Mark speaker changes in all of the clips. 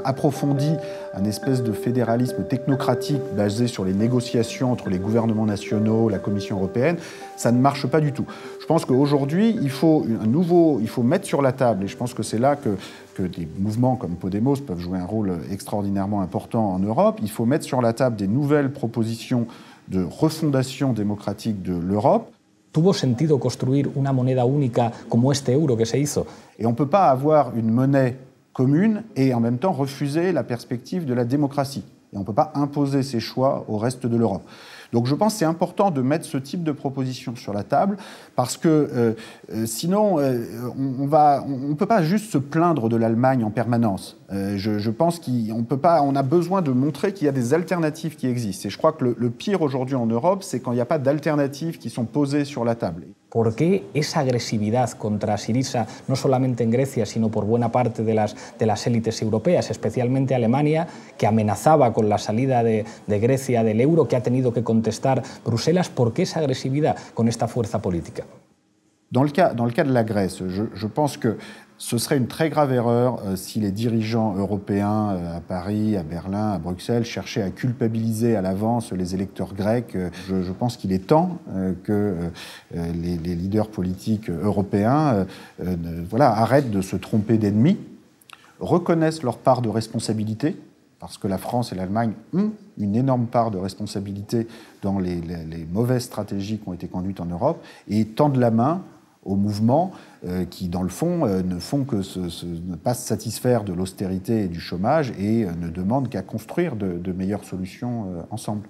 Speaker 1: approfondi un espèce de fédéralisme technocratique basé sur les négociations entre les gouvernements nationaux, la Commission européenne, ça ne marche pas du tout. Je pense qu'aujourd'hui, il faut mettre sur la table, et je pense que c'est là que des mouvements comme Podemos peuvent jouer un rôle extraordinairement important en Europe, il faut mettre sur la table des nouvelles propositions de refondation démocratique de l'Europe.
Speaker 2: ¿Tuvo sentido construir una moneda única como este euro que se hizo?
Speaker 1: Et on ne peut pas avoir une monnaie commune et en même temps refuser la perspective de la démocratie. Et on ne peut pas imposer ses choix au reste de l'Europe. Donc je pense que c'est important de mettre ce type de proposition sur la table parce que sinon on ne peut pas juste se plaindre de l'Allemagne en permanence. Je pense qu'on a besoin de montrer qu'il y a des alternatives qui existent. Et je crois que le pire aujourd'hui en Europe, c'est quand il n'y a pas d'alternatives qui sont posées sur la table.
Speaker 2: ¿Por qué esa agresividad contra Syriza, no solamente en Grecia, sino por buena parte de las élites europeas, especialmente Alemania, que amenazaba con la salida de Grecia del euro, que ha tenido que contestar Bruselas? ¿Por qué esa agresividad con esta fuerza política?
Speaker 1: Dans le cas de la Grèce, je pense que ce serait une très grave erreur si les dirigeants européens à Paris, à Berlin, à Bruxelles cherchaient à culpabiliser à l'avance les électeurs grecs. Je pense qu'il est temps que les leaders politiques européens arrêtent de se tromper d'ennemis, reconnaissent leur part de responsabilité, parce que la France et l'Allemagne ont une énorme part de responsabilité dans les mauvaises stratégies qui ont été conduites en Europe, et tendent la main aux mouvements qui, dans le fond, ne font que ne pas se satisfaire de l'austérité et du chômage et ne demandent qu'à construire de meilleures solutions ensemble.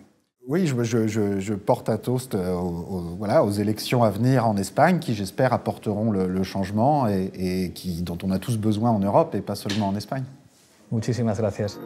Speaker 1: Oui, je porte un toast aux élections à venir en Espagne qui, j'espère, apporteront le changement et dont on a tous besoin en Europe et pas seulement en Espagne.
Speaker 2: Muchísimas gracias.